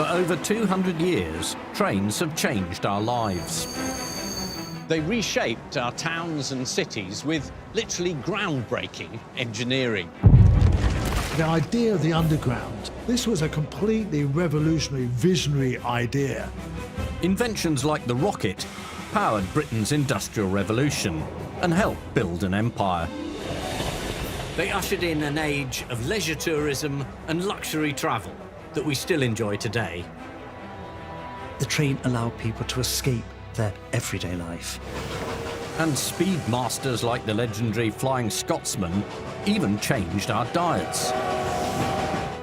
For over 200 years, trains have changed our lives. They reshaped our towns and cities with literally groundbreaking engineering. The idea of the underground, this was a completely revolutionary, visionary idea. Inventions like the rocket powered Britain's industrial revolution and helped build an empire. They ushered in an age of leisure tourism and luxury travel that we still enjoy today. The train allowed people to escape their everyday life. And speed masters like the legendary Flying Scotsman even changed our diets.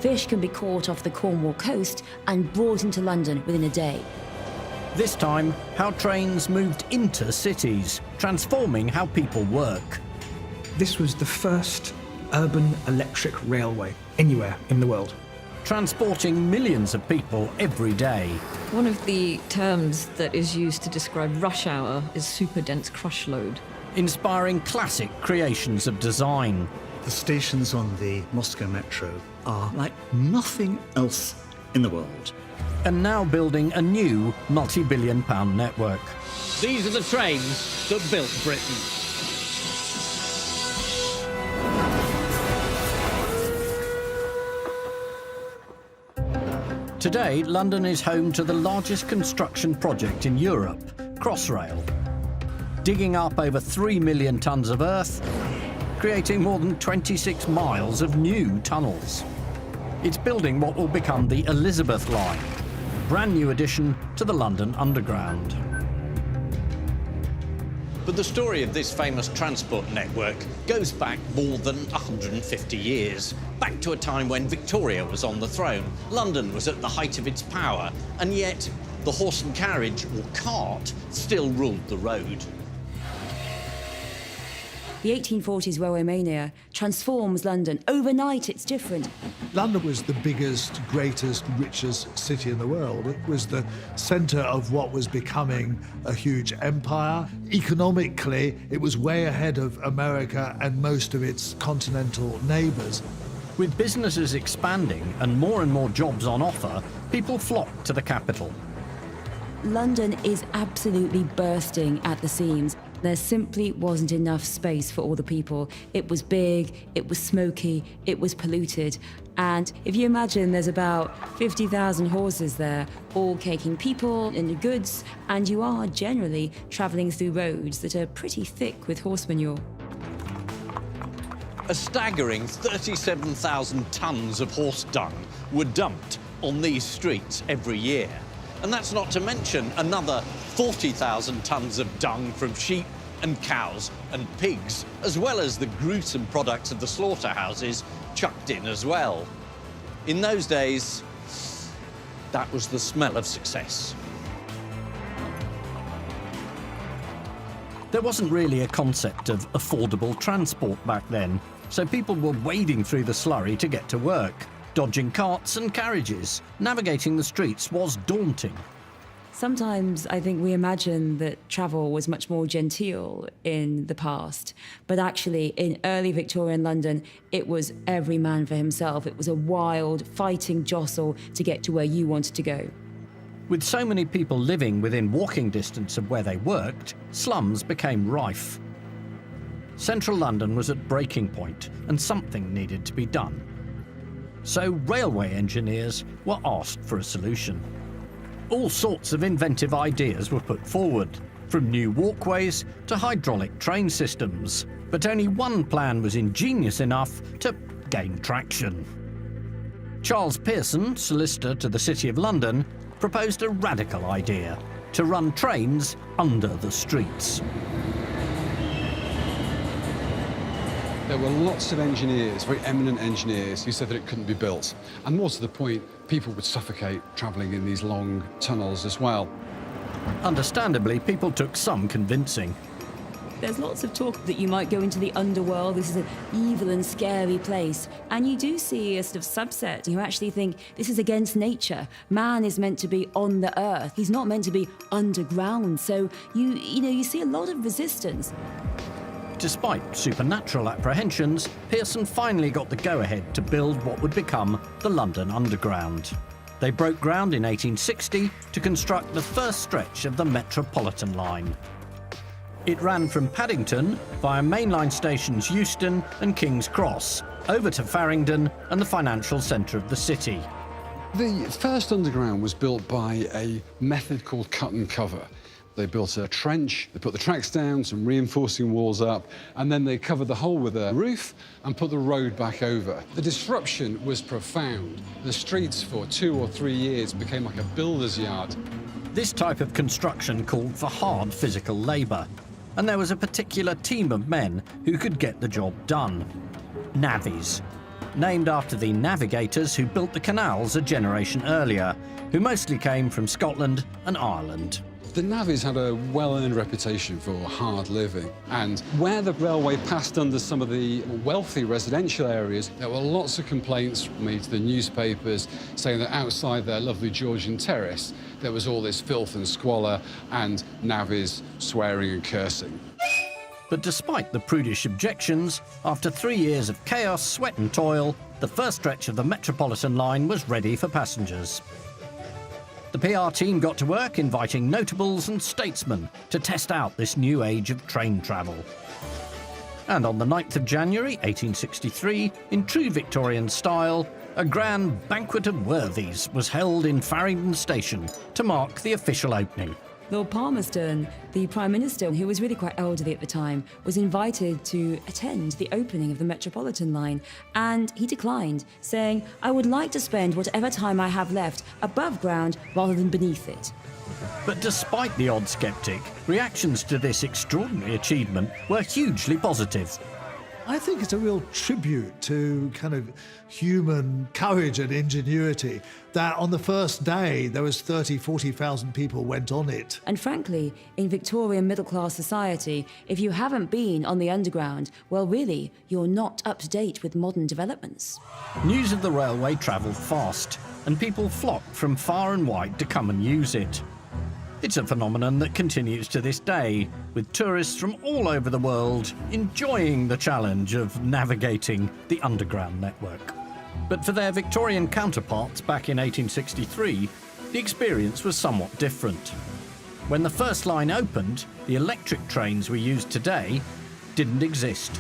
Fish can be caught off the Cornwall coast and brought into London within a day. This time, how trains moved into cities, transforming how people work. This was the first urban electric railway anywhere in the world. Transporting millions of people every day. One of the terms that is used to describe rush hour is super dense crush load. Inspiring classic creations of design. The stations on the Moscow Metro are like nothing else in the world. And now building a new multi-billion-pound network. These are the trains that built Britain. Today, London is home to the largest construction project in Europe, Crossrail. Digging up over 3 million tonnes of earth, creating more than 26 miles of new tunnels. It's building what will become the Elizabeth Line, a brand new addition to the London Underground. But the story of this famous transport network goes back more than 150 years, back to a time when Victoria was on the throne, London was at the height of its power, and yet the horse and carriage, or cart, still ruled the road. The 1840s railway mania transforms London. Overnight, it's different. London was the biggest, greatest, richest city in the world. It was the centre of what was becoming a huge empire. Economically, it was way ahead of America and most of its continental neighbours. With businesses expanding and more jobs on offer, people flocked to the capital. London is absolutely bursting at the seams. There simply wasn't enough space for all the people. It was big, it was smoky, it was polluted. And if you imagine there's about 50,000 horses there, all taking people and goods, and you are generally travelling through roads that are pretty thick with horse manure. A staggering 37,000 tonnes of horse dung were dumped on these streets every year. And that's not to mention another 40,000 tonnes of dung from sheep and cows and pigs, as well as the gruesome products of the slaughterhouses chucked in as well. In those days, that was the smell of success. There wasn't really a concept of affordable transport back then, so people were wading through the slurry to get to work. Dodging carts and carriages, navigating the streets was daunting. Sometimes I think we imagine that travel was much more genteel in the past, but actually in early Victorian London, it was every man for himself. It was a wild, fighting jostle to get to where you wanted to go. With so many people living within walking distance of where they worked, slums became rife. Central London was at breaking point, and something needed to be done. So railway engineers were asked for a solution. All sorts of inventive ideas were put forward, from new walkways to hydraulic train systems. But only one plan was ingenious enough to gain traction. Charles Pearson, solicitor to the City of London, proposed a radical idea: to run trains under the streets. There were lots of engineers, very eminent engineers, who said that it couldn't be built. And more to the point, people would suffocate travelling in these long tunnels as well. Understandably, people took some convincing. There's lots of talk that you might go into the underworld. This is an evil and scary place. And you do see a sort of subset who actually think this is against nature. Man is meant to be on the earth. He's not meant to be underground. So you see a lot of resistance. Despite supernatural apprehensions, Pearson finally got the go-ahead to build what would become the London Underground. They broke ground in 1860 to construct the first stretch of the Metropolitan line. It ran from Paddington via mainline stations Euston and King's Cross, over to Farringdon and the financial centre of the city. The first underground was built by a method called cut and cover. They built a trench, they put the tracks down, some reinforcing walls up, and then they covered the hole with a roof and put the road back over. The disruption was profound. The streets for 2 or 3 years became like a builder's yard. This type of construction called for hard physical labour, and there was a particular team of men who could get the job done. Navvies, named after the navigators who built the canals a generation earlier, who mostly came from Scotland and Ireland. The navvies had a well-earned reputation for hard living, and where the railway passed under some of the wealthy residential areas, there were lots of complaints made to the newspapers saying that outside their lovely Georgian terrace, there was all this filth and squalor and navvies swearing and cursing. But despite the prudish objections, after 3 years of chaos, sweat and toil, the first stretch of the Metropolitan line was ready for passengers. The PR team got to work inviting notables and statesmen to test out this new age of train travel. And on the 9th of January 1863, in true Victorian style, a grand banquet of worthies was held in Farringdon Station to mark the official opening. Lord Palmerston, the Prime Minister, who was really quite elderly at the time, was invited to attend the opening of the Metropolitan line, and he declined, saying, "I would like to spend whatever time I have left above ground rather than beneath it." But despite the odd sceptic, reactions to this extraordinary achievement were hugely positive. I think it's a real tribute to kind of human courage and ingenuity that on the first day there was 40,000 people went on it. And frankly, in Victorian middle-class society, if you haven't been on the Underground, well, really, you're not up to date with modern developments. News of the railway travelled fast, and people flocked from far and wide to come and use it. It's a phenomenon that continues to this day, with tourists from all over the world enjoying the challenge of navigating the Underground network. But for their Victorian counterparts back in 1863, the experience was somewhat different. When the first line opened, the electric trains we use today didn't exist.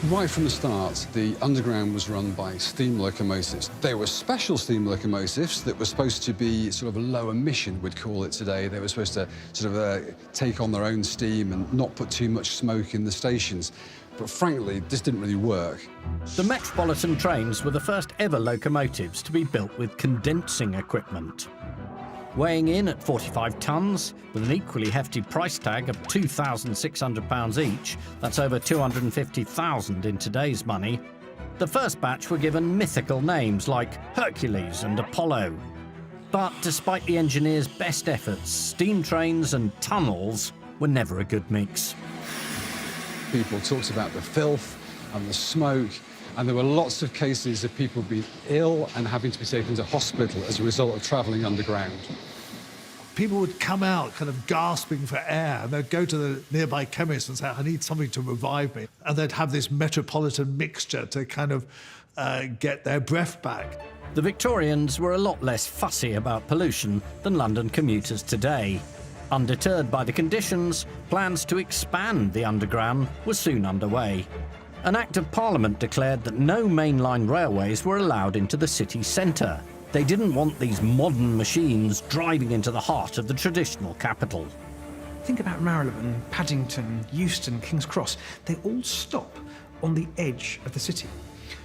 Right from the start, the Underground was run by steam locomotives. They were special steam locomotives that were supposed to be sort of low emission, we'd call it today. They were supposed to sort of take on their own steam and not put too much smoke in the stations. But frankly, this didn't really work. The Metropolitan trains were the first ever locomotives to be built with condensing equipment. Weighing in at 45 tonnes, with an equally hefty price tag of £2,600 each, that's over $250,000 in today's money, the first batch were given mythical names like Hercules and Apollo. But despite the engineers' best efforts, steam trains and tunnels were never a good mix. People talked about the filth and the smoke, and there were lots of cases of people being ill and having to be taken to hospital as a result of travelling underground. People would come out kind of gasping for air, and they'd go to the nearby chemist and say, "I need something to revive me." And they'd have this Metropolitan mixture to kind of get their breath back. The Victorians were a lot less fussy about pollution than London commuters today. Undeterred by the conditions, plans to expand the Underground were soon underway. An Act of Parliament declared that no mainline railways were allowed into the city centre. They didn't want these modern machines driving into the heart of the traditional capital. Think about Marylebone, Paddington, Euston, King's Cross. They all stop on the edge of the city.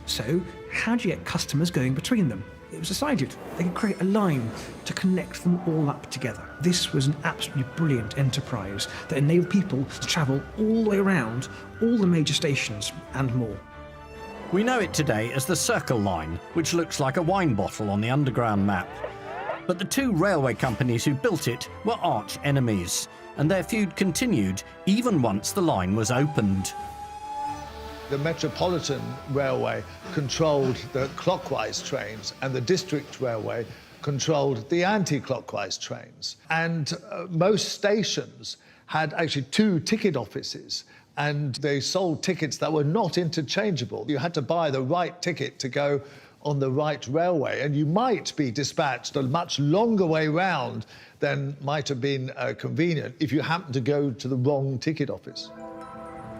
So how do you get customers going between them? It was decided they could create a line to connect them all up together. This was an absolutely brilliant enterprise that enabled people to travel all the way around all the major stations and more. We know it today as the Circle Line, which looks like a wine bottle on the Underground map. But the two railway companies who built it were arch enemies, and their feud continued even once the line was opened. The Metropolitan Railway controlled the clockwise trains, and the District Railway controlled the anti-clockwise trains. And most stations had actually two ticket offices, and they sold tickets that were not interchangeable. You had to buy the right ticket to go on the right railway, and you might be dispatched a much longer way round than might have been convenient if you happen to go to the wrong ticket office.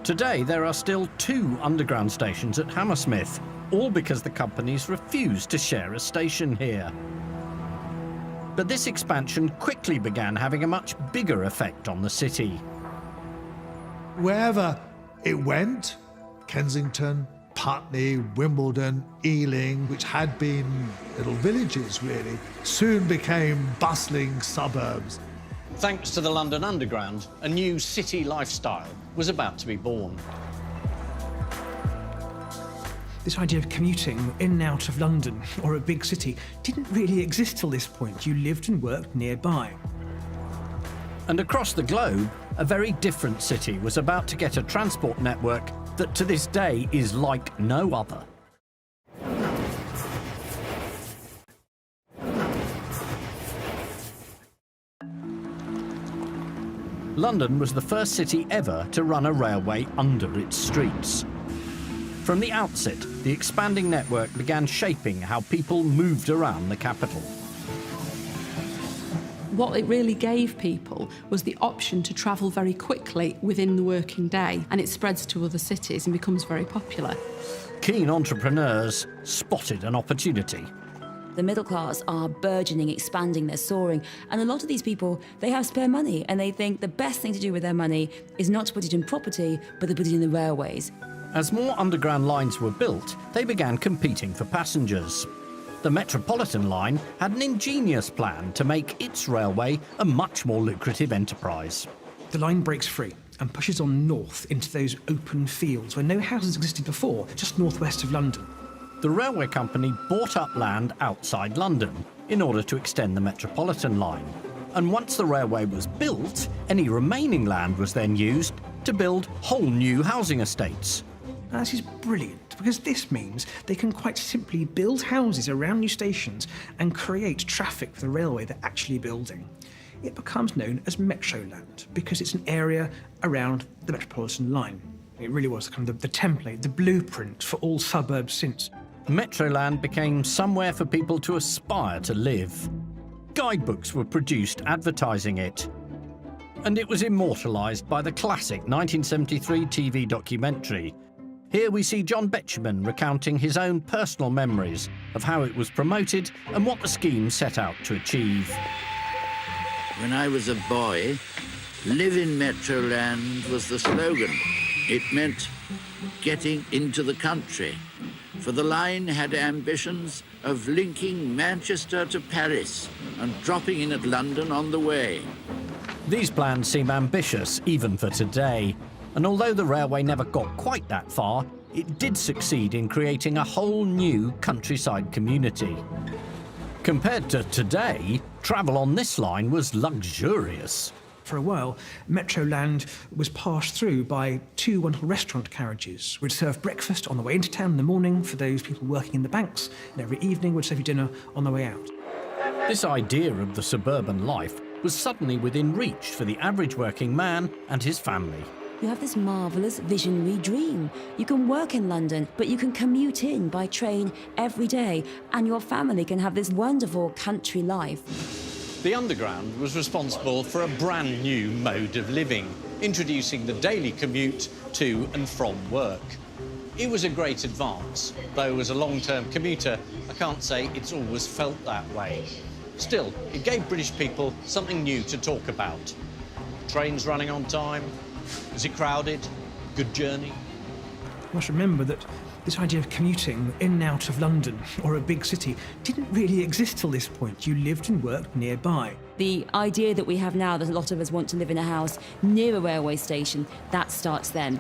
Today, there are still 2 underground stations at Hammersmith, all because the companies refused to share a station here. But this expansion quickly began having a much bigger effect on the city. Wherever it went, Kensington, Putney, Wimbledon, Ealing, which had been little villages really, soon became bustling suburbs. Thanks to the London Underground, a new city lifestyle was about to be born. This idea of commuting in and out of London or a big city didn't really exist till this point. You lived and worked nearby. And across the globe, a very different city was about to get a transport network that to this day is like no other. London was the first city ever to run a railway under its streets. From the outset, the expanding network began shaping how people moved around the capital. What it really gave people was the option to travel very quickly within the working day, and it spreads to other cities and becomes very popular. Keen entrepreneurs spotted an opportunity. The middle class are burgeoning, expanding, they're soaring. And a lot of these people, they have spare money, and they think the best thing to do with their money is not to put it in property, but to put it in the railways. As more underground lines were built, they began competing for passengers. The Metropolitan line had an ingenious plan to make its railway a much more lucrative enterprise. The line breaks free and pushes on north into those open fields where no houses existed before, just northwest of London. The railway company bought up land outside London in order to extend the Metropolitan line. And once the railway was built, any remaining land was then used to build whole new housing estates. Now, this is brilliant because this means they can quite simply build houses around new stations and create traffic for the railway they're actually building. It becomes known as Metroland because it's an area around the Metropolitan line. It really was kind of the template, the blueprint for all suburbs since. Metroland became somewhere for people to aspire to live. Guidebooks were produced advertising it. And it was immortalised by the classic 1973 TV documentary. Here we see John Betjeman recounting his own personal memories of how it was promoted and what the scheme set out to achieve. When I was a boy, live in Metroland was the slogan. It meant getting into the country, for the line had ambitions of linking Manchester to Paris and dropping in at London on the way. These plans seem ambitious even for today, and although the railway never got quite that far, it did succeed in creating a whole new countryside community. Compared to today, travel on this line was luxurious. For a while, Metroland was passed through by 2 wonderful restaurant carriages which serve breakfast on the way into town in the morning for those people working in the banks, and every evening would serve you dinner on the way out. This idea of the suburban life was suddenly within reach for the average working man and his family. You have this marvellous visionary dream. You can work in London, but you can commute in by train every day, and your family can have this wonderful country life. The Underground was responsible for a brand new mode of living, introducing the daily commute to and from work. It was a great advance, though as a long-term commuter, I can't say it's always felt that way. Still, it gave British people something new to talk about. Trains running on time? Was it crowded? Good journey? You must remember that this idea of commuting in and out of London or a big city didn't really exist till this point. You lived and worked nearby. The idea that we have now that a lot of us want to live in a house near a railway station, that starts then.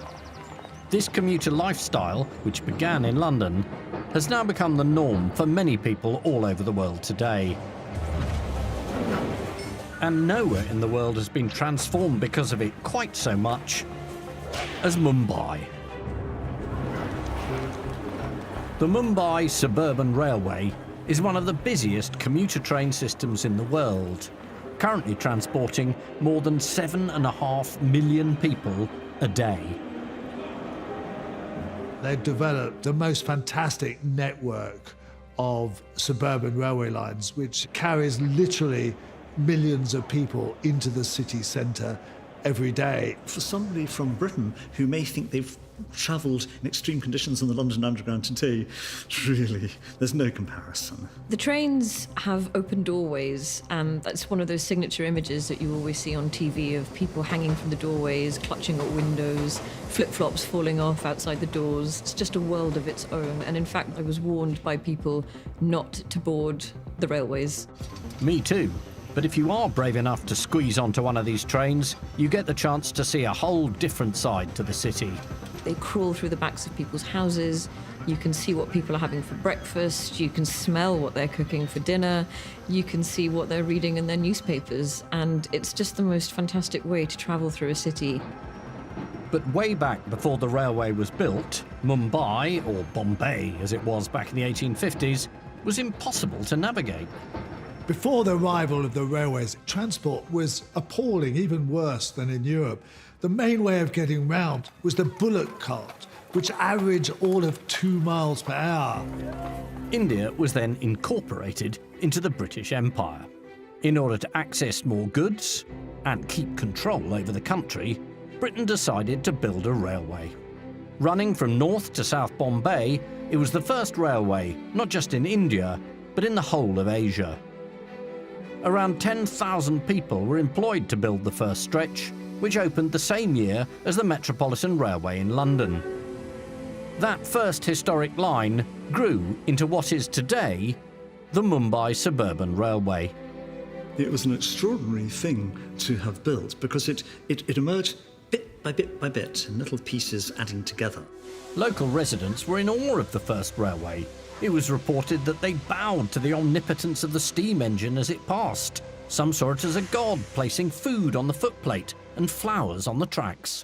This commuter lifestyle, which began in London, has now become the norm for many people all over the world today. And nowhere in the world has been transformed because of it quite so much as Mumbai. The Mumbai Suburban Railway is one of the busiest commuter train systems in the world, currently transporting more than 7.5 million people a day. They've developed the most fantastic network of suburban railway lines, which carries literally millions of people into the city centre every day. For somebody from Britain who may think they've travelled in extreme conditions on the London Underground today, really, there's no comparison. The trains have open doorways, and that's one of those signature images that you always see on TV of people hanging from the doorways, clutching at windows, flip-flops falling off outside the doors. It's just a world of its own, and in fact, I was warned by people not to board the railways. Me too. But if you are brave enough to squeeze onto one of these trains, you get the chance to see a whole different side to the city. They crawl through the backs of people's houses. You can see what people are having for breakfast. You can smell what they're cooking for dinner. You can see what they're reading in their newspapers. And it's just the most fantastic way to travel through a city. But way back before the railway was built, Mumbai, or Bombay as it was back in the 1850s, was impossible to navigate. Before the arrival of the railways, transport was appalling, even worse than in Europe. The main way of getting round was the bullock cart, which averaged all of 2 miles per hour. India was then incorporated into the British Empire. In order to access more goods and keep control over the country, Britain decided to build a railway. Running from north to south Bombay, it was the first railway, not just in India, but in the whole of Asia. Around 10,000 people were employed to build the first stretch, which opened the same year as the Metropolitan Railway in London. That first historic line grew into what is today the Mumbai Suburban Railway. It was an extraordinary thing to have built because it emerged bit by bit in little pieces adding together. Local residents were in awe of the first railway. It was reported that they bowed to the omnipotence of the steam engine as it passed. Some saw it as a god, placing food on the footplate and flowers on the tracks.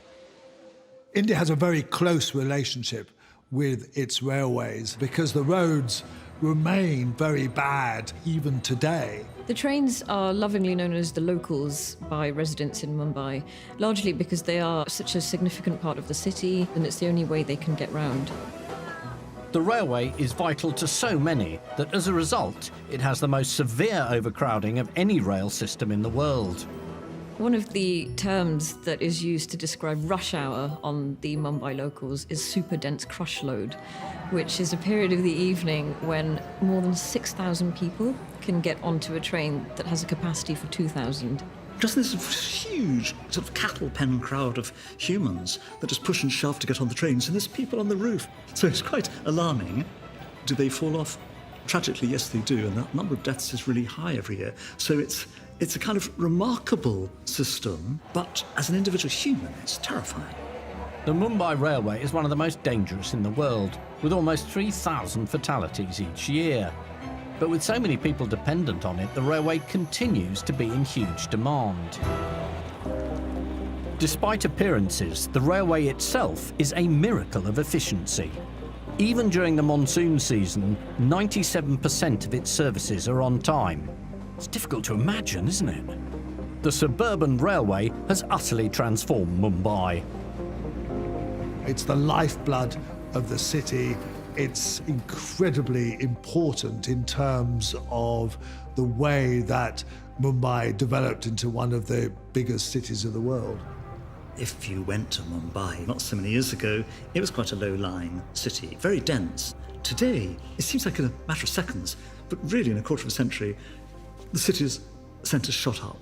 India has a very close relationship with its railways because the roads remain very bad even today. The trains are lovingly known as the locals by residents in Mumbai, largely because they are such a significant part of the city and it's the only way they can get round. The railway is vital to so many that as a result, it has the most severe overcrowding of any rail system in the world. One of the terms that is used to describe rush hour on the Mumbai locals is super dense crush load, which is a period of the evening when more than 6,000 people can get onto a train that has a capacity for 2,000. Just this huge sort of cattle pen crowd of humans that just push and shove to get on the trains, and there's people on the roof. So it's quite alarming. Do they fall off? Tragically, yes, they do, and that number of deaths is really high every year. So it's a kind of remarkable system, but as an individual human, it's terrifying. The Mumbai Railway is one of the most dangerous in the world, with almost 3,000 fatalities each year. But with so many people dependent on it, the railway continues to be in huge demand. Despite appearances, the railway itself is a miracle of efficiency. Even during the monsoon season, 97% of its services are on time. It's difficult to imagine, isn't it? The suburban railway has utterly transformed Mumbai. It's the lifeblood of the city. It's incredibly important in terms of the way that Mumbai developed into one of the biggest cities of the world. If you went to Mumbai not so many years ago, it was quite a low-lying city, very dense. Today, it seems like a matter of seconds, but really in a quarter of a century, the city's centre shot up.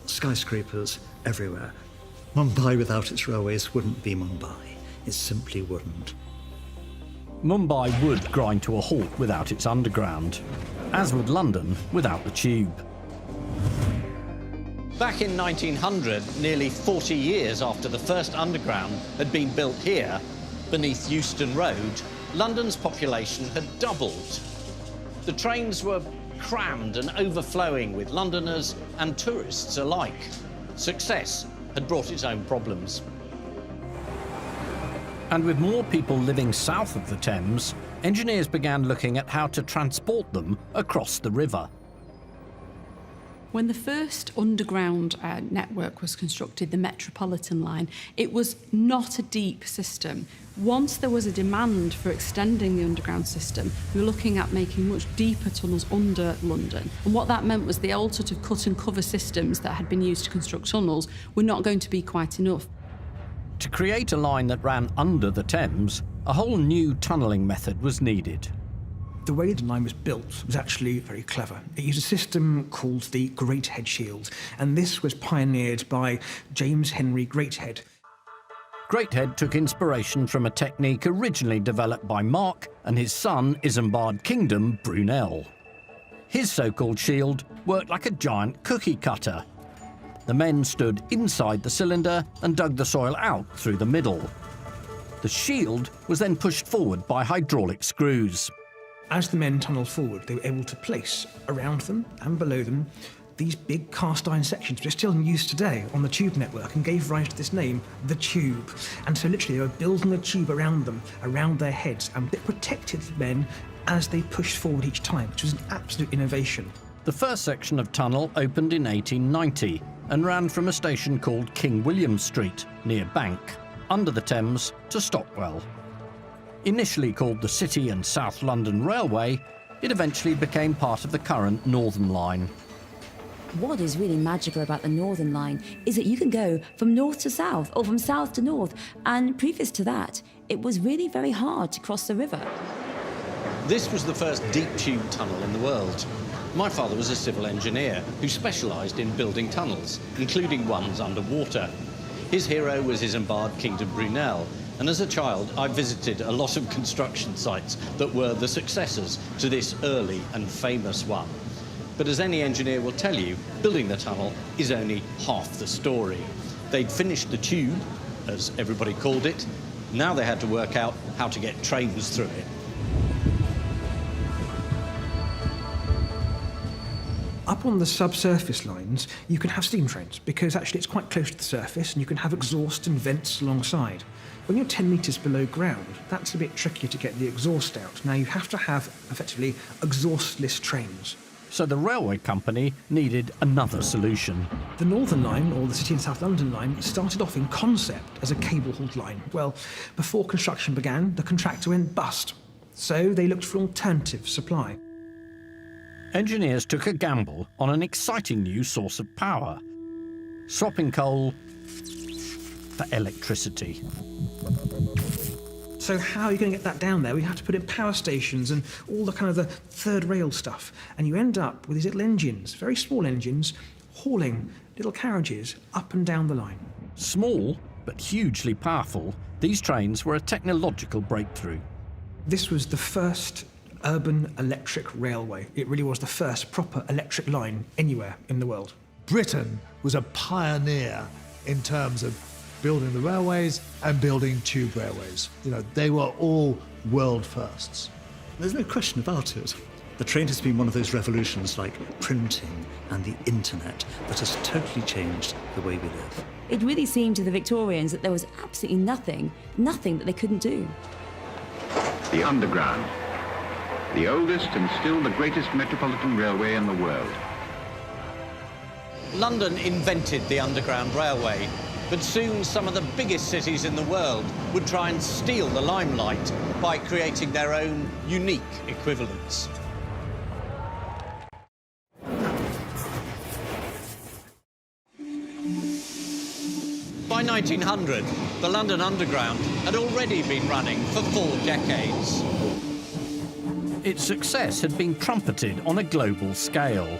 Skyscrapers everywhere. Mumbai without its railways wouldn't be Mumbai. It simply wouldn't. Mumbai would grind to a halt without its underground, as would London without the tube. Back in 1900, nearly 40 years after the first underground had been built here, beneath Euston Road, London's population had doubled. The trains were crammed and overflowing with Londoners and tourists alike. Success had brought its own problems. And with more people living south of the Thames, engineers began looking at how to transport them across the river. When the first underground network was constructed, the Metropolitan line, it was not a deep system. Once there was a demand for extending the underground system, we were looking at making much deeper tunnels under London. And what that meant was the old sort of cut and cover systems that had been used to construct tunnels were not going to be quite enough. To create a line that ran under the Thames, a whole new tunnelling method was needed. The way the line was built was actually very clever. It used a system called the Greathead Shield, and this was pioneered by James Henry Greathead. Greathead took inspiration from a technique originally developed by Mark and his son Isambard Kingdom Brunel. His so-called shield worked like a giant cookie cutter. The men stood inside the cylinder and dug the soil out through the middle. The shield was then pushed forward by hydraulic screws. As the men tunnelled forward, they were able to place around them and below them these big cast iron sections, which are still in use today on the tube network and gave rise to this name, the tube. And so literally they were building the tube around them, around their heads, and it protected the men as they pushed forward each time, which was an absolute innovation. The first section of tunnel opened in 1890 and ran from a station called King William Street, near Bank, under the Thames to Stockwell. Initially called the City and South London Railway, it eventually became part of the current Northern Line. What is really magical about the Northern Line is that you can go from north to south or from south to north, and previous to that, it was really very hard to cross the river. This was the first deep tube tunnel in the world. My father was a civil engineer who specialised in building tunnels, including ones underwater. His hero was Isambard Kingdom Brunel, and as a child I visited a lot of construction sites that were the successors to this early and famous one. But as any engineer will tell you, building the tunnel is only half the story. They'd finished the tube, as everybody called it. Now they had to work out how to get trains through it. Up on the subsurface lines, you can have steam trains, because actually it's quite close to the surface and you can have exhaust and vents alongside. When you're 10 metres below ground, that's a bit trickier to get the exhaust out. Now you have to have, effectively, exhaustless trains. So the railway company needed another solution. The Northern Line, or the City and South London Line, started off in concept as a cable-hauled line. Well, before construction began, the contractor went bust. So they looked for an alternative supply. Engineers took a gamble on an exciting new source of power, swapping coal for electricity. So how are you going to get that down there? We have to put in power stations and all the kind of the third rail stuff. And you end up with these little engines, very small engines, hauling little carriages up and down the line. Small, but hugely powerful, these trains were a technological breakthrough. This was the first urban electric railway. It really was the first proper electric line anywhere in the world. Britain was a pioneer in terms of building the railways and building tube railways. You know, they were all world firsts. There's no question about it. The train has been one of those revolutions like printing and the internet that has totally changed the way we live. It really seemed to the Victorians that there was absolutely nothing that they couldn't do. The Underground, the oldest and still the greatest metropolitan railway in the world. London invented the Underground Railway, but soon some of the biggest cities in the world would try and steal the limelight by creating their own unique equivalents. By 1900, the London Underground had already been running for 4 decades. Its success had been trumpeted on a global scale.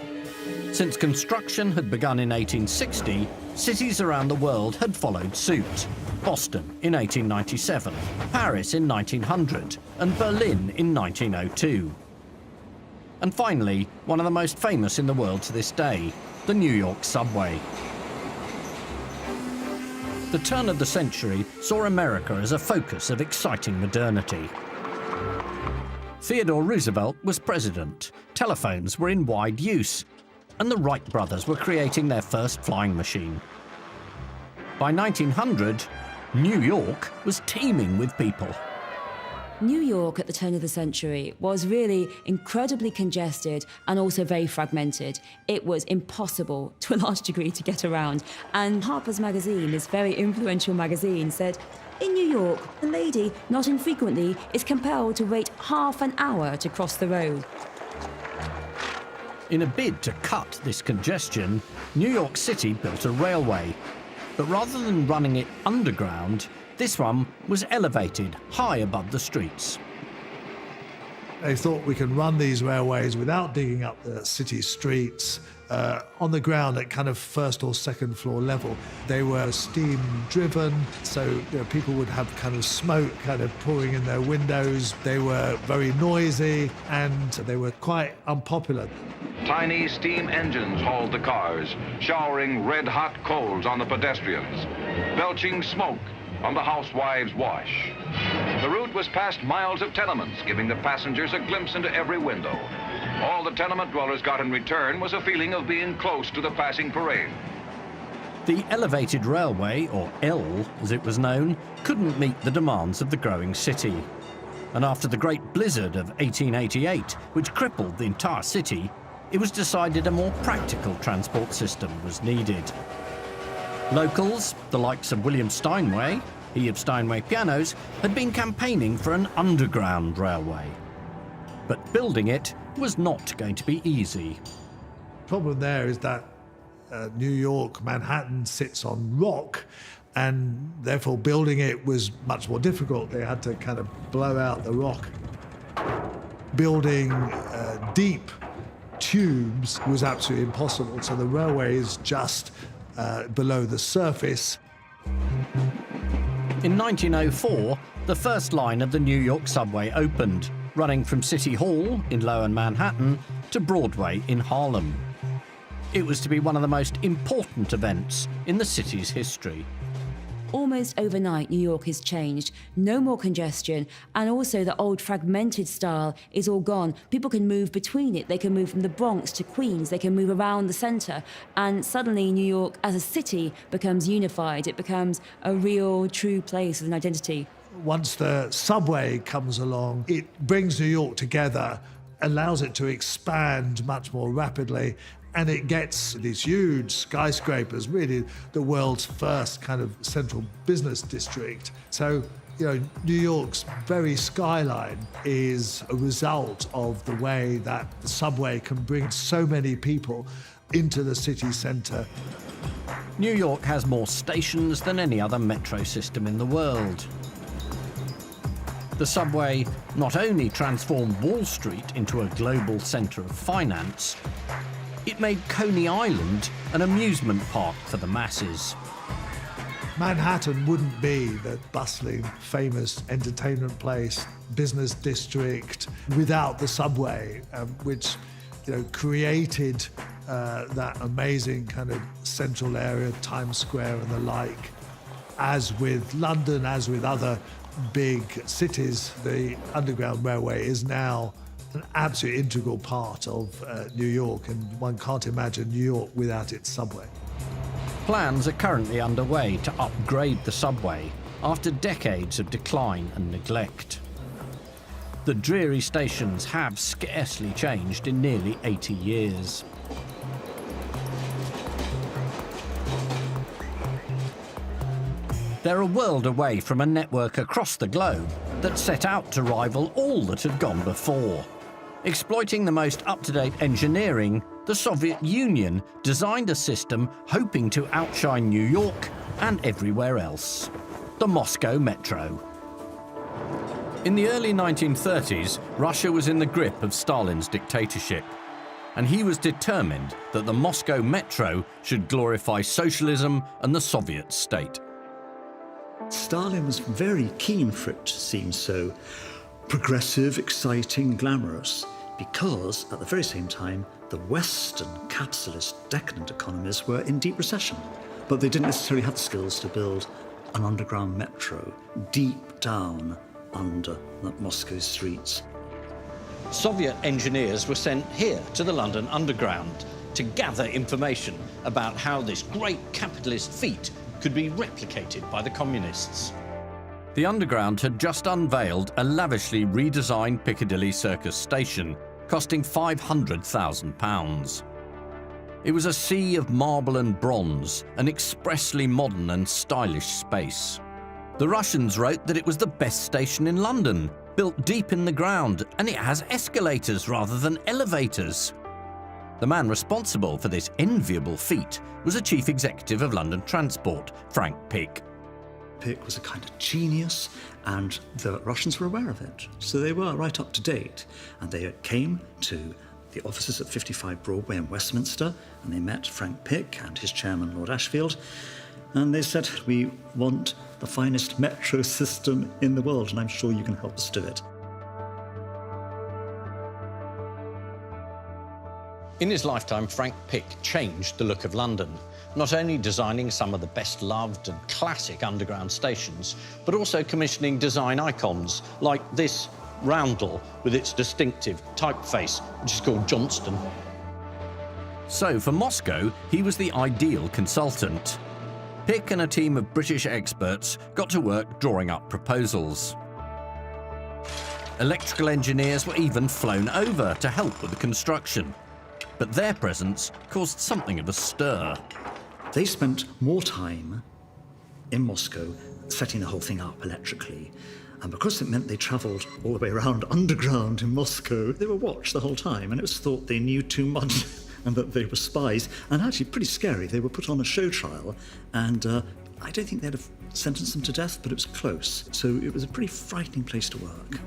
Since construction had begun in 1860, cities around the world had followed suit. Boston in 1897, Paris in 1900, and Berlin in 1902. And finally, one of the most famous in the world to this day, the New York subway. The turn of the century saw America as a focus of exciting modernity. Theodore Roosevelt was president, telephones were in wide use, and the Wright brothers were creating their first flying machine. By 1900, New York was teeming with people. New York at the turn of the century was really incredibly congested and also very fragmented. It was impossible to a large degree to get around. And Harper's Magazine, this very influential magazine, said, in New York, a lady, not infrequently, is compelled to wait half an hour to cross the road. In a bid to cut this congestion, New York City built a railway. But rather than running it underground, this one was elevated high above the streets. They thought we can run these railways without digging up the city streets on the ground at kind of first or second floor level. They were steam driven, so people would have kind of smoke kind of pouring in their windows. They were very noisy and they were quite unpopular. Tiny steam engines hauled the cars, showering red-hot coals on the pedestrians, belching smoke on the housewives' wash. The route was past miles of tenements, giving the passengers a glimpse into every window. All the tenement dwellers got in return was a feeling of being close to the passing parade. The elevated railway, or L as it was known, couldn't meet the demands of the growing city. And after the Great Blizzard of 1888, which crippled the entire city, it was decided a more practical transport system was needed. Locals, the likes of William Steinway, he of Steinway Pianos, had been campaigning for an underground railway. But building it was not going to be easy. The problem there is that New York, Manhattan sits on rock, and therefore building it was much more difficult. They had to kind of blow out the rock. Building deep tubes was absolutely impossible, so the railway is just below the surface. In 1904, the first line of the New York subway opened, running from City Hall in Lower Manhattan to Broadway in Harlem. It was to be one of the most important events in the city's history. Almost overnight, New York has changed. No more congestion, and also the old fragmented style is all gone. People can move between it. They can move from the Bronx to Queens. They can move around the center. And suddenly New York as a city becomes unified. It becomes a real, true place with an identity. Once the subway comes along, it brings New York together, allows it to expand much more rapidly, and it gets these huge skyscrapers, really the world's first kind of central business district. So, New York's very skyline is a result of the way that the subway can bring so many people into the city centre. New York has more stations than any other metro system in the world. The subway not only transformed Wall Street into a global centre of finance, it made Coney Island an amusement park for the masses. Manhattan wouldn't be the bustling, famous entertainment place, business district without the subway, which created that amazing kind of central area, Times Square and the like. As with London, as with other big cities, the Underground Railway is now an absolutely integral part of New York, and one can't imagine New York without its subway. Plans are currently underway to upgrade the subway after decades of decline and neglect. The dreary stations have scarcely changed in nearly 80 years. They're a world away from a network across the globe that set out to rival all that had gone before. Exploiting the most up-to-date engineering, the Soviet Union designed a system hoping to outshine New York and everywhere else: the Moscow Metro. In the early 1930s, Russia was in the grip of Stalin's dictatorship, and he was determined that the Moscow Metro should glorify socialism and the Soviet state. Stalin was very keen for it to seem so progressive, exciting, glamorous, because at the very same time, the Western capitalist decadent economies were in deep recession. But they didn't necessarily have the skills to build an underground metro deep down under Moscow's streets. Soviet engineers were sent here to the London Underground to gather information about how this great capitalist feat could be replicated by the communists. The Underground had just unveiled a lavishly redesigned Piccadilly Circus station, costing £500,000. It was a sea of marble and bronze, an expressly modern and stylish space. The Russians wrote that it was the best station in London, built deep in the ground, and it has escalators rather than elevators. The man responsible for this enviable feat was a chief executive of London Transport, Frank Pick. Pick was a kind of genius, and the Russians were aware of it. So they were right up to date. And they came to the offices at 55 Broadway in Westminster, and they met Frank Pick and his chairman, Lord Ashfield, and they said, "We want the finest metro system in the world, and I'm sure you can help us do it." In his lifetime, Frank Pick changed the look of London, not only designing some of the best-loved and classic underground stations, but also commissioning design icons like this roundel with its distinctive typeface, which is called Johnston. So for Moscow, he was the ideal consultant. Pick and a team of British experts got to work drawing up proposals. Electrical engineers were even flown over to help with the construction. But their presence caused something of a stir. They spent more time in Moscow setting the whole thing up electrically. And because it meant they travelled all the way around underground in Moscow, they were watched the whole time, and it was thought they knew too much and that they were spies. And actually, pretty scary. They were put on a show trial, and I don't think they'd have sentenced them to death, but it was close. So it was a pretty frightening place to work.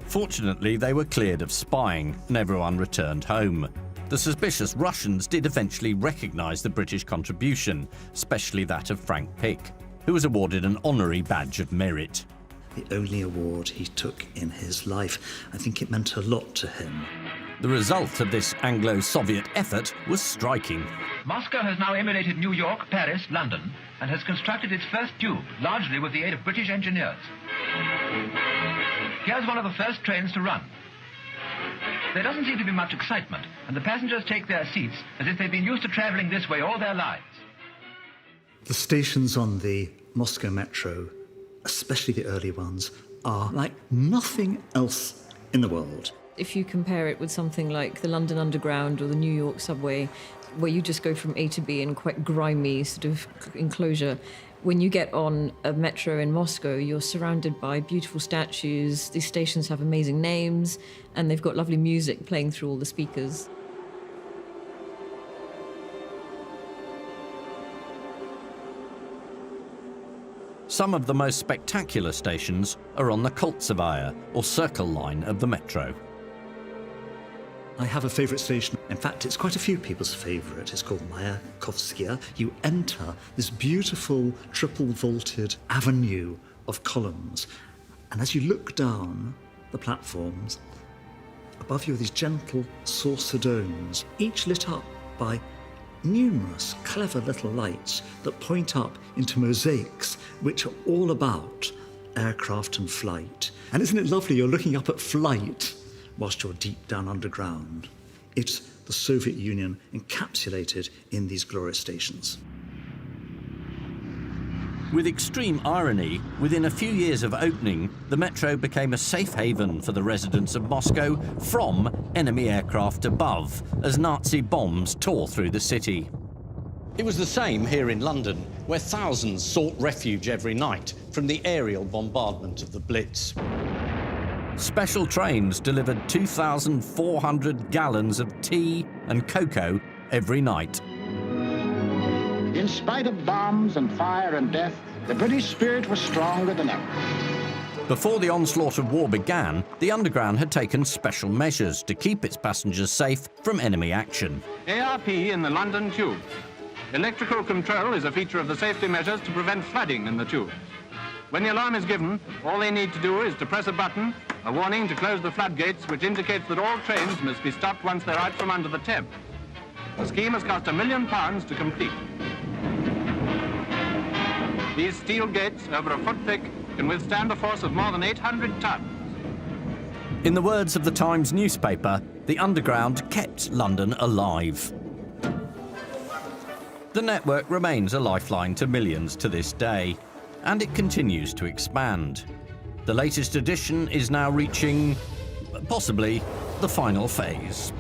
Fortunately, they were cleared of spying, and everyone returned home. The suspicious Russians did eventually recognise the British contribution, especially that of Frank Pick, who was awarded an honorary badge of merit. The only award he took in his life. I think it meant a lot to him. The result of this Anglo-Soviet effort was striking. Moscow has now emulated New York, Paris, London, and has constructed its first tube, largely with the aid of British engineers. Here's one of the first trains to run. There doesn't seem to be much excitement, and the passengers take their seats as if they've been used to travelling this way all their lives. The stations on the Moscow Metro, especially the early ones, are like nothing else in the world. If you compare it with something like the London Underground or the New York subway, where you just go from A to B in quite grimy sort of enclosure, when you get on a metro in Moscow, you're surrounded by beautiful statues. These stations have amazing names, and they've got lovely music playing through all the speakers. Some of the most spectacular stations are on the Koltsevaya, or Circle Line of the Metro. I have a favourite station. In fact, it's quite a few people's favourite. It's called Mayakovskaya. You enter this beautiful triple-vaulted avenue of columns, and as you look down the platforms, above you are these gentle saucer domes, each lit up by numerous clever little lights that point up into mosaics which are all about aircraft and flight. And isn't it lovely? You're looking up at flight whilst you're deep down underground. It's the Soviet Union encapsulated in these glorious stations. With extreme irony, within a few years of opening, the Metro became a safe haven for the residents of Moscow from enemy aircraft above, as Nazi bombs tore through the city. It was the same here in London, where thousands sought refuge every night from the aerial bombardment of the Blitz. Special trains delivered 2,400 gallons of tea and cocoa every night. In spite of bombs and fire and death, the British spirit was stronger than ever. Before the onslaught of war began, the Underground had taken special measures to keep its passengers safe from enemy action. ARP in the London tube. Electrical control is a feature of the safety measures to prevent flooding in the tube. When the alarm is given, all they need to do is to press a button, a warning to close the floodgates, which indicates that all trains must be stopped once they're out from under the Thames. The scheme has cost £1 million to complete. These steel gates, over a foot thick, can withstand a force of more than 800 tons. In the words of the Times newspaper, the Underground kept London alive. The network remains a lifeline to millions to this day, and it continues to expand. The latest edition is now reaching, possibly, the final phase.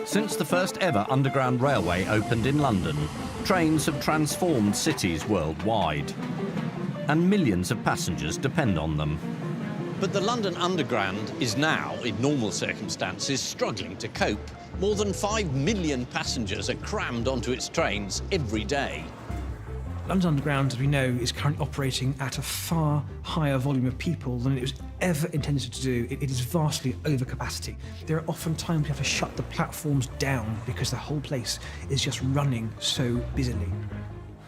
Since the first ever underground railway opened in London, trains have transformed cities worldwide, and millions of passengers depend on them. But the London Underground is now, in normal circumstances, struggling to cope. More than 5 million passengers are crammed onto its trains every day. London Underground, as we know, is currently operating at a far higher volume of people than it was ever intended to do. It is vastly over capacity. There are often times we have to shut the platforms down because the whole place is just running so busily.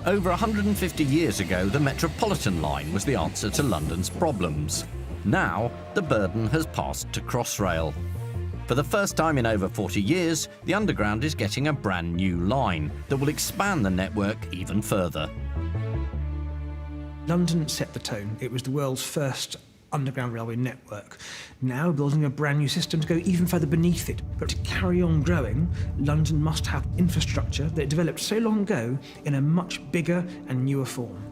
Over 150 years ago, the Metropolitan line was the answer to London's problems. Now, the burden has passed to Crossrail. For the first time in over 40 years, the Underground is getting a brand new line that will expand the network even further. London set the tone. It was the world's first underground railway network. Now building a brand new system to go even further beneath it. But to carry on growing, London must have infrastructure that it developed so long ago in a much bigger and newer form.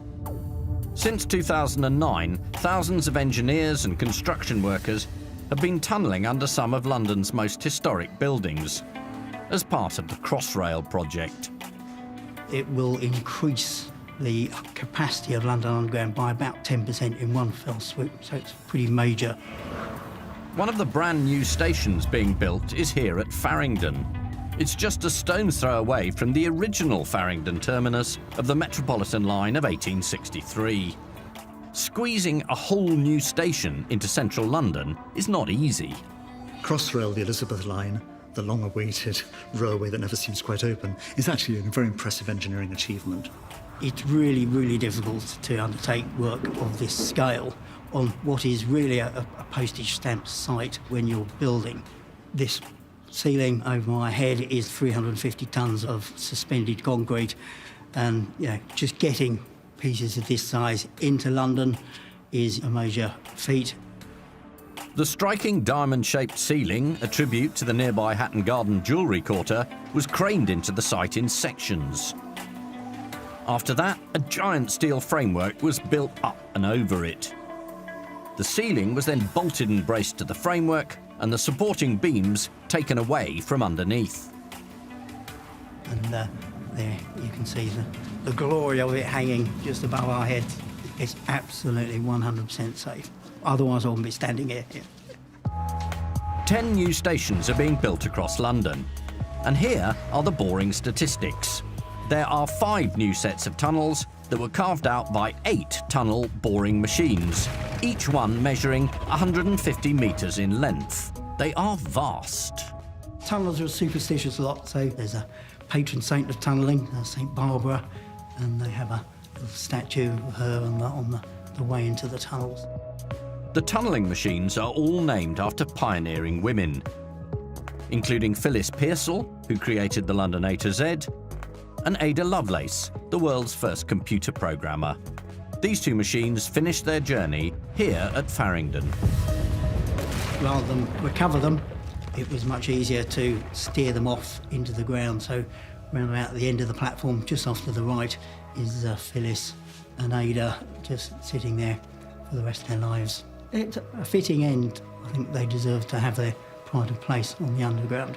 Since 2009, thousands of engineers and construction workers have been tunnelling under some of London's most historic buildings as part of the Crossrail project. It will increase the capacity of London Underground by about 10% in one fell swoop, so it's pretty major. One of the brand new stations being built is here at Farringdon. It's just a stone's throw away from the original Farringdon terminus of the Metropolitan line of 1863. Squeezing a whole new station into central London is not easy. Crossrail, the Elizabeth line, the long-awaited railway that never seems quite open, is actually a very impressive engineering achievement. It's really, really difficult to undertake work of this scale on what is really a postage stamp site when you're building. This ceiling over my head is 350 tonnes of suspended concrete, and just getting pieces of this size into London is a major feat. The striking diamond-shaped ceiling, a tribute to the nearby Hatton Garden Jewellery Quarter, was craned into the site in sections. After that, a giant steel framework was built up and over it. The ceiling was then bolted and braced to the framework, and the supporting beams taken away from underneath. And there you can see the glory of it hanging just above our heads. It's absolutely 100% safe. Otherwise I wouldn't be standing here. 10 new stations are being built across London. And here are the boring statistics. There are 5 new sets of tunnels that were carved out by 8 tunnel boring machines, each one measuring 150 metres in length. They are vast. Tunnellers are a superstitious lot, so there's a patron saint of tunnelling, St Barbara, and they have a little statue of her on the way into the tunnels. The tunnelling machines are all named after pioneering women, including Phyllis Pearsall, who created the London A to Z, and Ada Lovelace, the world's first computer programmer. These 2 machines finished their journey here at Farringdon. Rather than recover them, it was much easier to steer them off into the ground. So round about the end of the platform, just off to the right, is Phyllis and Ada just sitting there for the rest of their lives. It's a fitting end. I think they deserve to have their pride of place on the Underground.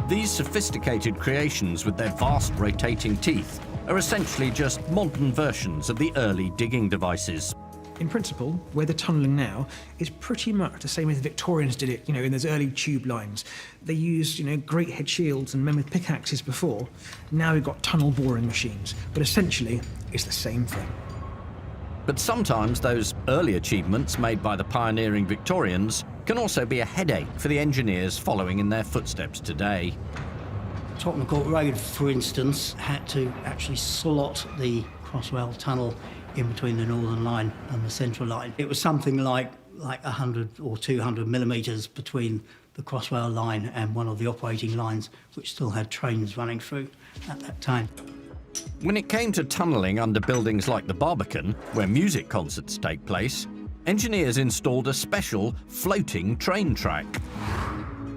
These sophisticated creations with their vast rotating teeth are essentially just modern versions of the early digging devices. In principle, where they're tunnelling now is pretty much the same as the Victorians did it, in those early tube lines. They used, great head shields and men with pickaxes before. Now we've got tunnel boring machines, but essentially it's the same thing. But sometimes those early achievements made by the pioneering Victorians can also be a headache for the engineers following in their footsteps today. Tottenham Court Road, for instance, had to actually slot the Crossrail tunnel in between the Northern Line and the Central Line. It was something like 100 or 200 millimetres between the Crossrail line and one of the operating lines, which still had trains running through at that time. When it came to tunnelling under buildings like the Barbican, where music concerts take place, engineers installed a special floating train track.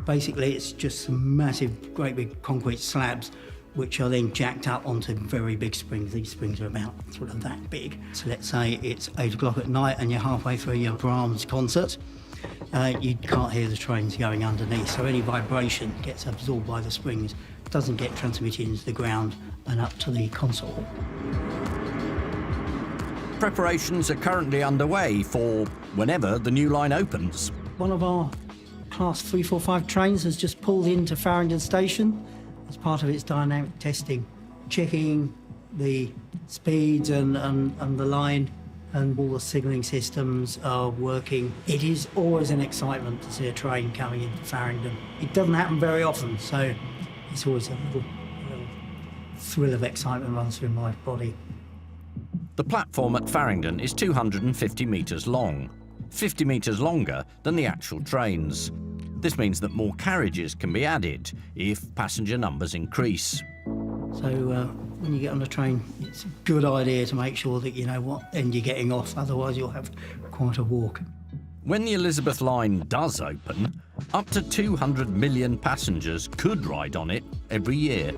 Basically, it's just some massive, great big concrete slabs which are then jacked up onto very big springs. These springs are about sort of that big. So let's say it's 8 o'clock at night and you're halfway through your Brahms concert. You can't hear the trains going underneath, so any vibration gets absorbed by the springs, doesn't get transmitted into the ground and up to the console. Preparations are currently underway for whenever the new line opens. One of our Class 345 trains has just pulled into Farringdon Station as part of its dynamic testing, checking the speeds and the line, and all the signalling systems are working. It is always an excitement to see a train coming into Farringdon. It doesn't happen very often, so it's always a little thrill of excitement runs through my body. The platform at Farringdon is 250 metres long, 50 metres longer than the actual trains. This means that more carriages can be added if passenger numbers increase. So when you get on the train, it's a good idea to make sure that you know what end you're getting off, otherwise you'll have quite a walk. When the Elizabeth line does open, up to 200 million passengers could ride on it every year.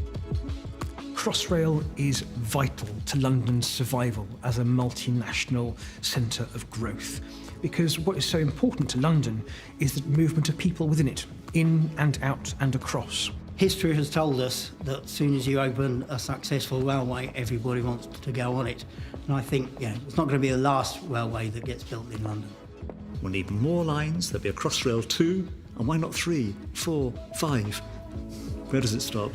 Crossrail is vital to London's survival as a multinational centre of growth, because what is so important to London is the movement of people within it, in and out and across. History has told us that as soon as you open a successful railway, everybody wants to go on it. And I think, it's not going to be the last railway that gets built in London. We'll need more lines. There'll be a Crossrail 2, and why not 3, 4, 5? Where does it stop?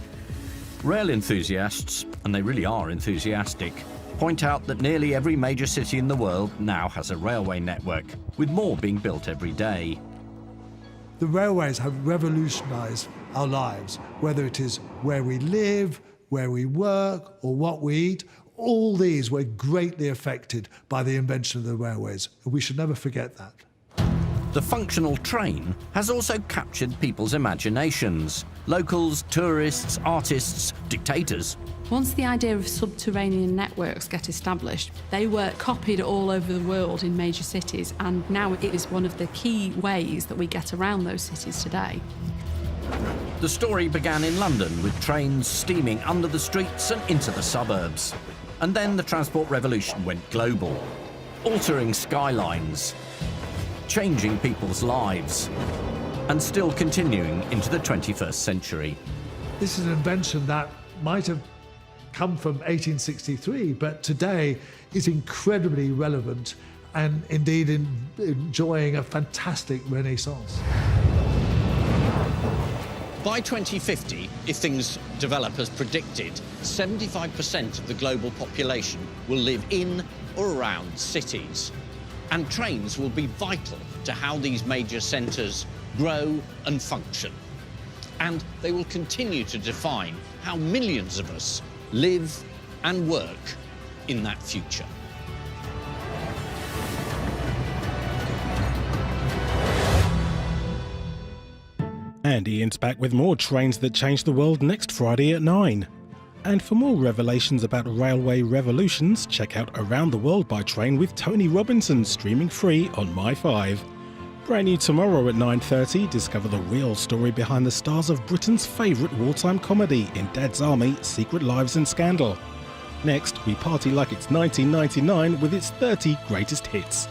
Rail enthusiasts, and they really are enthusiastic, point out that nearly every major city in the world now has a railway network, with more being built every day. The railways have revolutionised our lives, whether it is where we live, where we work, or what we eat. All these were greatly affected by the invention of the railways. We should never forget that. The functional train has also captured people's imaginations. Locals, tourists, artists, dictators. Once the idea of subterranean networks get established, they were copied all over the world in major cities, and now it is one of the key ways that we get around those cities today. The story began in London with trains steaming under the streets and into the suburbs. And then the transport revolution went global, altering skylines, changing people's lives, and still continuing into the 21st century. This is an invention that might have come from 1863, but today is incredibly relevant and indeed enjoying a fantastic renaissance. By 2050, if things develop as predicted, 75% of the global population will live in or around cities. And trains will be vital to how these major centres grow and function. And they will continue to define how millions of us live and work in that future. And Ian's back with more Trains That Change the World next Friday at 9. And for more revelations about railway revolutions, check out Around the World by Train with Tony Robinson, streaming free on My5. Brand new tomorrow at 9:30, discover the real story behind the stars of Britain's favourite wartime comedy in Dad's Army, Secret Lives and Scandal. Next, we party like it's 1999 with its 30 greatest hits.